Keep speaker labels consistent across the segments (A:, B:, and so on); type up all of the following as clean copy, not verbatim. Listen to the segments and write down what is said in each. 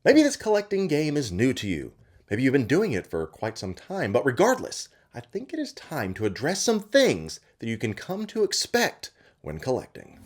A: Maybe this collecting game is new to you. Maybe you've been doing it for quite some time, but regardless, I think it is time to address some things that you can come to expect when collecting.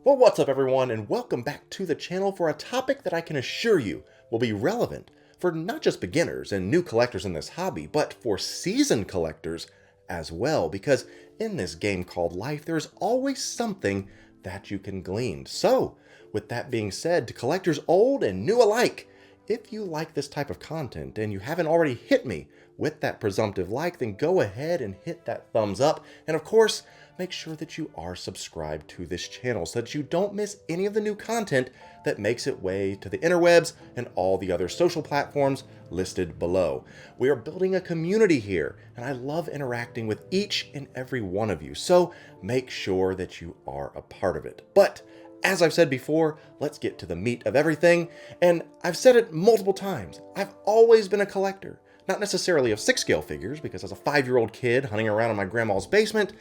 A: Well, what's up everyone, and welcome back to the channel for a topic that I can assure you will be relevant for not just beginners and new collectors in this hobby, but for seasoned collectors as well, because in this game called life, there's always something that you can glean. So, with that being said, to collectors old and new alike, if you like this type of content and you haven't already hit me with that presumptive like, then go ahead and hit that thumbs up. And of course, make sure that you are subscribed to this channel so that you don't miss any of the new content that makes its way to the interwebs and all the other social platforms listed below. We are building a community here, and I love interacting with each and every one of you, so make sure that you are a part of it. But as I've said before, let's get to the meat of everything, and I've said it multiple times. I've always been a collector, not necessarily of 6-scale figures, because as a 5-year-old kid hunting around in my grandma's basement,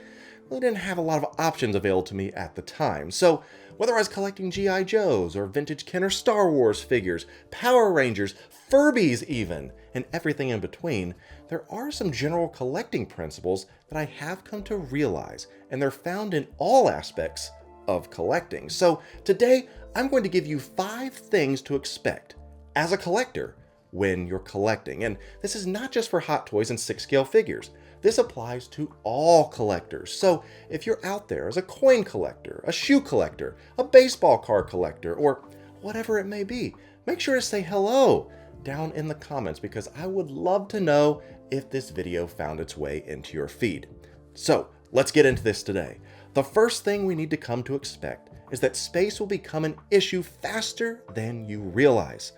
A: really didn't have a lot of options available to me at the time. So whether I was collecting G.I. Joes or vintage Kenner Star Wars figures, Power Rangers, Furbies even, and everything in between, there are some general collecting principles that I have come to realize, and they're found in all aspects of collecting. So today, I'm going to give you 5 things to expect as a collector when you're collecting. And this is not just for Hot Toys and 6-scale figures. This applies to all collectors. So if you're out there as a coin collector, a shoe collector, a baseball card collector, or whatever it may be, make sure to say hello down in the comments, because I would love to know if this video found its way into your feed. So let's get into this today. The first thing we need to come to expect is that space will become an issue faster than you realize.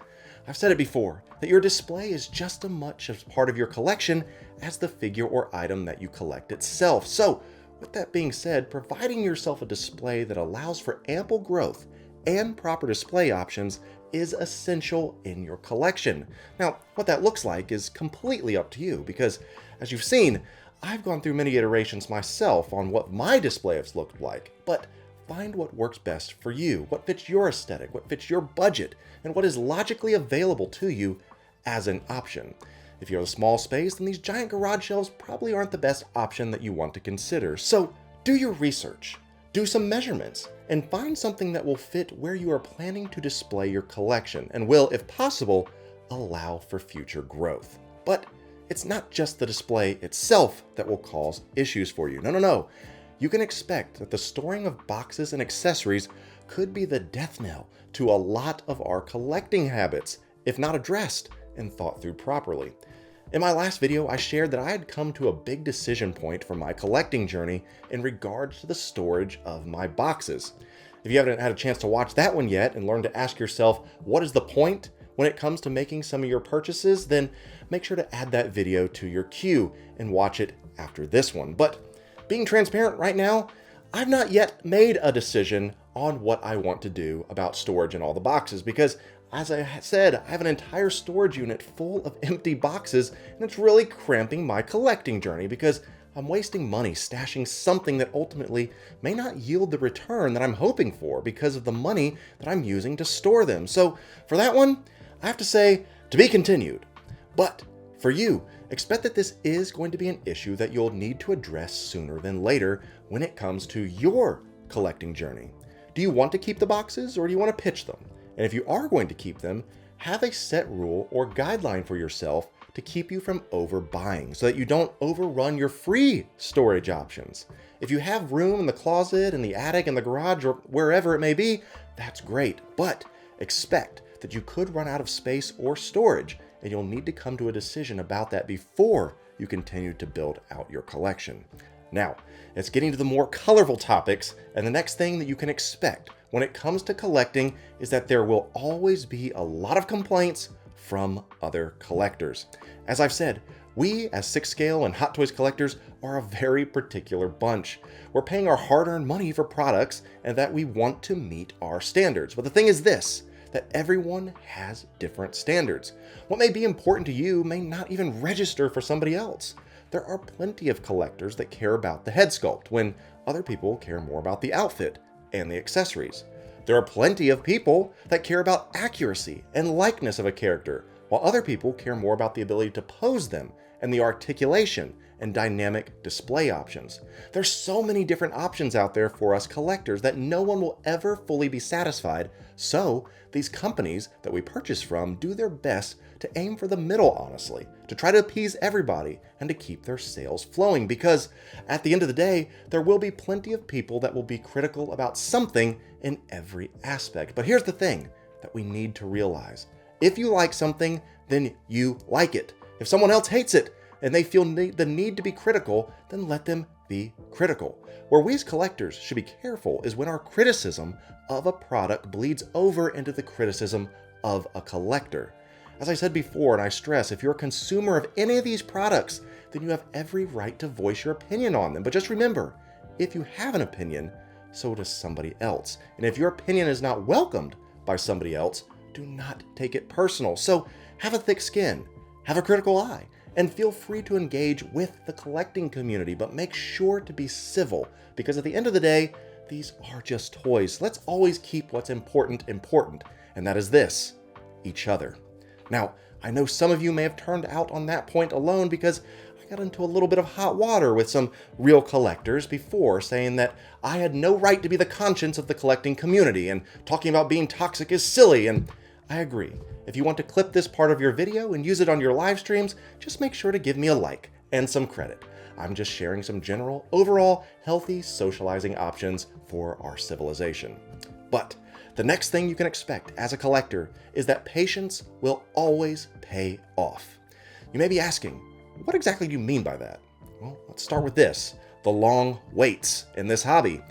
A: I've said it before, that your display is just as much as part of your collection as the figure or item that you collect itself. So, with that being said, providing yourself a display that allows for ample growth and proper display options is essential in your collection. Now, what that looks like is completely up to you, because as you've seen, I've gone through many iterations myself on what my display has looked like, but find what works best for you, what fits your aesthetic, what fits your budget, and what is logically available to you as an option. If you have a small space, then these giant garage shelves probably aren't the best option that you want to consider. So do your research, do some measurements, and find something that will fit where you are planning to display your collection and will, if possible, allow for future growth. But it's not just the display itself that will cause issues for you. No. You can expect that the storing of boxes and accessories could be the death knell to a lot of our collecting habits, if not addressed and thought through properly. In my last video, I shared that I had come to a big decision point for my collecting journey in regards to the storage of my boxes. If you haven't had a chance to watch that one yet and learn to ask yourself, what is the point when it comes to making some of your purchases, then make sure to add that video to your queue and watch it after this one. But being transparent right now, I've not yet made a decision on what I want to do about storage in all the boxes, because as I said, I have an entire storage unit full of empty boxes, and it's really cramping my collecting journey because I'm wasting money stashing something that ultimately may not yield the return that I'm hoping for because of the money that I'm using to store them. So for that one, I have to say, to be continued. But for you, expect that this is going to be an issue that you'll need to address sooner than later when it comes to your collecting journey. Do you want to keep the boxes, or do you want to pitch them? And if you are going to keep them, have a set rule or guideline for yourself to keep you from overbuying so that you don't overrun your free storage options. If you have room in the closet, in the attic, in the garage, or wherever it may be, that's great. But expect that you could run out of space or storage, and you'll need to come to a decision about that before you continue to build out your collection. Now, it's getting to the more colorful topics, and the next thing that you can expect when it comes to collecting is that there will always be a lot of complaints from other collectors. As I've said, we as 6-scale and Hot Toys collectors are a very particular bunch. We're paying our hard-earned money for products and that we want to meet our standards. But the thing is this, that everyone has different standards. What may be important to you may not even register for somebody else. There are plenty of collectors that care about the head sculpt when other people care more about the outfit and the accessories. There are plenty of people that care about accuracy and likeness of a character, while other people care more about the ability to pose them and the articulation and dynamic display options. There's so many different options out there for us collectors that no one will ever fully be satisfied, so these companies that we purchase from do their best to aim for the middle, honestly, to try to appease everybody and to keep their sales flowing, because at the end of the day, there will be plenty of people that will be critical about something in every aspect. But here's the thing that we need to realize. If you like something, then you like it. If someone else hates it, and they feel the need to be critical, then let them be critical. Where we as collectors should be careful is when our criticism of a product bleeds over into the criticism of a collector. As I said before, and I stress, if you're a consumer of any of these products, then you have every right to voice your opinion on them. But just remember, if you have an opinion, so does somebody else. And if your opinion is not welcomed by somebody else, do not take it personal. So have a thick skin, have a critical eye, and feel free to engage with the collecting community, but make sure to be civil, because at the end of the day, these are just toys. Let's always keep what's important, and that is this: each other. Now, I know some of you may have turned out on that point alone because I got into a little bit of hot water with some real collectors before, saying that I had no right to be the conscience of the collecting community, and talking about being toxic is silly, and I agree. If you want to clip this part of your video and use it on your live streams, just make sure to give me a like and some credit. I'm just sharing some general, overall, healthy socializing options for our civilization. But the next thing you can expect as a collector is that patience will always pay off. You may be asking, what exactly do you mean by that? Well, let's start with this: the long waits in this hobby.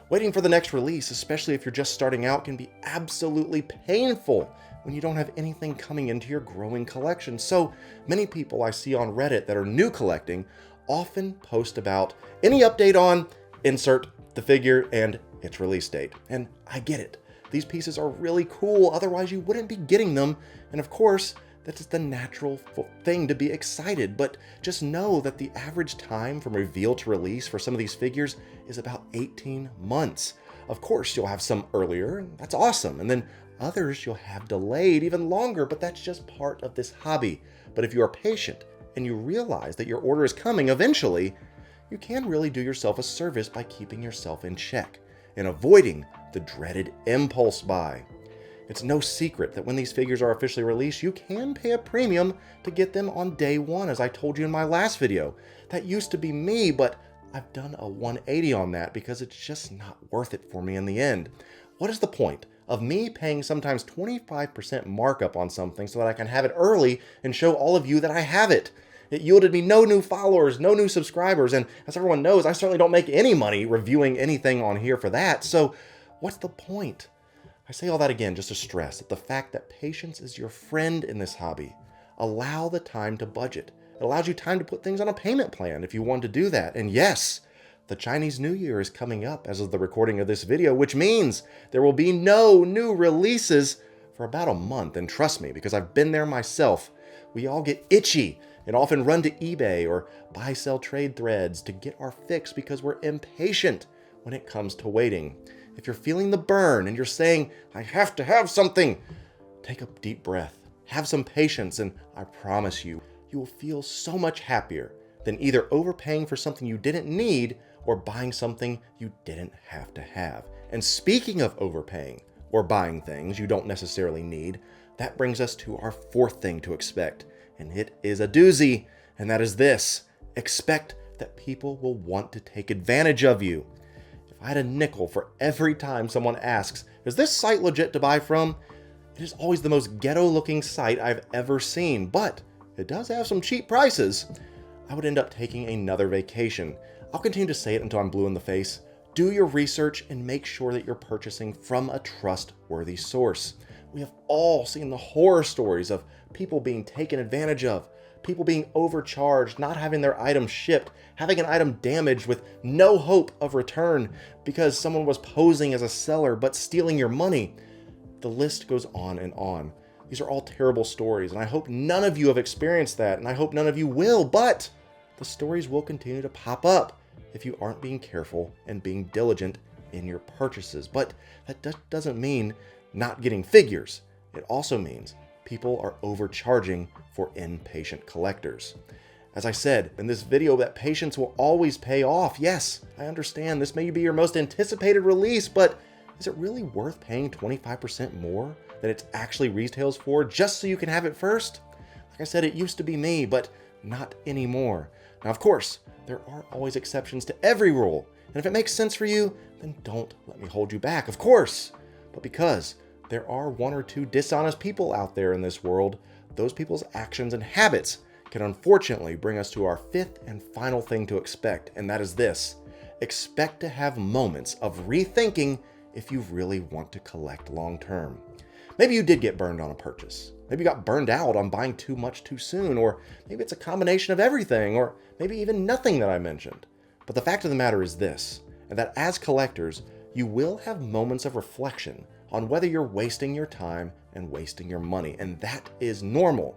A: Waiting for the next release, especially if you're just starting out, can be absolutely painful when you don't have anything coming into your growing collection. So many people I see on Reddit that are new collecting often post about any update on insert the figure and its release date. And I get it. These pieces are really cool, otherwise you wouldn't be getting them. And of course, that is the natural thing to be excited, but just know that the average time from reveal to release for some of these figures is about 18 months. Of course, you'll have some earlier, and that's awesome, and then others you'll have delayed even longer, but that's just part of this hobby. But if you are patient and you realize that your order is coming eventually, you can really do yourself a service by keeping yourself in check and avoiding the dreaded impulse buy. It's no secret that when these figures are officially released, you can pay a premium to get them on day one, as I told you in my last video. That used to be me, but I've done a 180 on that because it's just not worth it for me in the end. What is the point of me paying sometimes 25% markup on something so that I can have it early and show all of you that I have it? It yielded me no new followers, no new subscribers, and as everyone knows, I certainly don't make any money reviewing anything on here for that, so what's the point? I say all that again just to stress that the fact that patience is your friend in this hobby. Allow the time to budget. It allows you time to put things on a payment plan if you want to do that. And yes, the Chinese New Year is coming up as of the recording of this video, which means there will be no new releases for about a month. And trust me, because I've been there myself, we all get itchy and often run to eBay or buy sell trade threads to get our fix because we're impatient when it comes to waiting. If you're feeling the burn and you're saying, I have to have something, take a deep breath, have some patience, and I promise you, you will feel so much happier than either overpaying for something you didn't need or buying something you didn't have to have. And speaking of overpaying or buying things you don't necessarily need, that brings us to our fourth thing to expect, and it is a doozy, and that is this: expect that people will want to take advantage of you. If I had a nickel for every time someone asks, is this site legit to buy from? It is always the most ghetto-looking site I've ever seen, but it does have some cheap prices. I would end up taking another vacation. I'll continue to say it until I'm blue in the face. Do your research and make sure that you're purchasing from a trustworthy source. We have all seen the horror stories of people being taken advantage of, people being overcharged, not having their item shipped, having an item damaged with no hope of return because someone was posing as a seller but stealing your money. The list goes on and on. These are all terrible stories, and I hope none of you have experienced that, and I hope none of you will, but the stories will continue to pop up if you aren't being careful and being diligent in your purchases. But that doesn't mean not getting figures. It also means people are overcharging for impatient collectors. As I said in this video, that patience will always pay off. Yes, I understand this may be your most anticipated release, but is it really worth paying 25% more than it actually retails for just so you can have it first? Like I said, it used to be me, but not anymore. Now, of course, there are always exceptions to every rule, and if it makes sense for you, then don't let me hold you back, of course. But because there are one or two dishonest people out there in this world, those people's actions and habits can unfortunately bring us to our fifth and final thing to expect, and that is this. Expect to have moments of rethinking if you really want to collect long term. Maybe you did get burned on a purchase. Maybe you got burned out on buying too much too soon, or maybe it's a combination of everything, or maybe even nothing that I mentioned. But the fact of the matter is this, and that as collectors, you will have moments of reflection on whether you're wasting your time and wasting your money, and that is normal.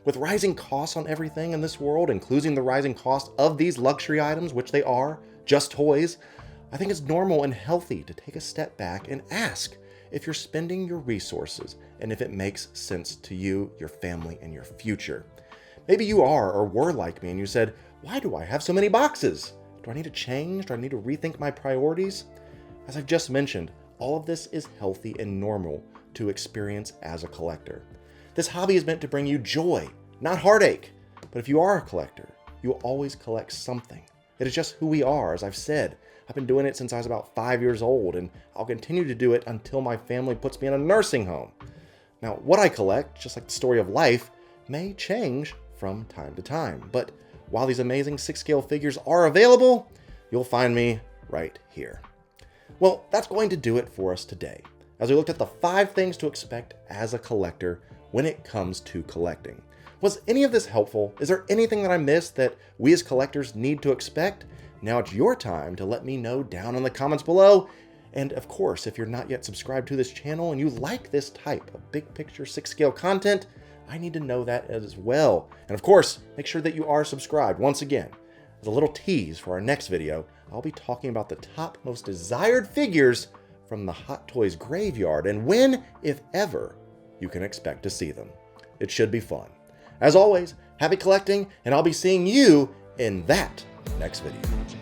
A: With rising costs on everything in this world, including the rising cost of these luxury items, which they are, just toys, I think it's normal and healthy to take a step back and ask if you're spending your resources and if it makes sense to you, your family, and your future. Maybe you are or were like me and you said, why do I have so many boxes? Do I need to change? Do I need to rethink my priorities? As I've just mentioned, all of this is healthy and normal to experience as a collector. This hobby is meant to bring you joy, not heartache. But if you are a collector, you will always collect something. It is just who we are. As I've said, I've been doing it since I was about 5 years old, and I'll continue to do it until my family puts me in a nursing home. Now, what I collect, just like the story of life, may change from time to time. But while these amazing 6-scale figures are available, you'll find me right here. Well, that's going to do it for us today, as we looked at the 5 things to expect as a collector when it comes to collecting. Was any of this helpful? Is there anything that I missed that we as collectors need to expect? Now it's your time to let me know down in the comments below. And of course, if you're not yet subscribed to this channel and you like this type of big picture 6-scale content, I need to know that as well. And of course, make sure that you are subscribed. Once again, as a little tease for our next video, I'll be talking about the top most desired figures from the Hot Toys graveyard and when, if ever, you can expect to see them. It should be fun. As always, happy collecting, and I'll be seeing you in that next video.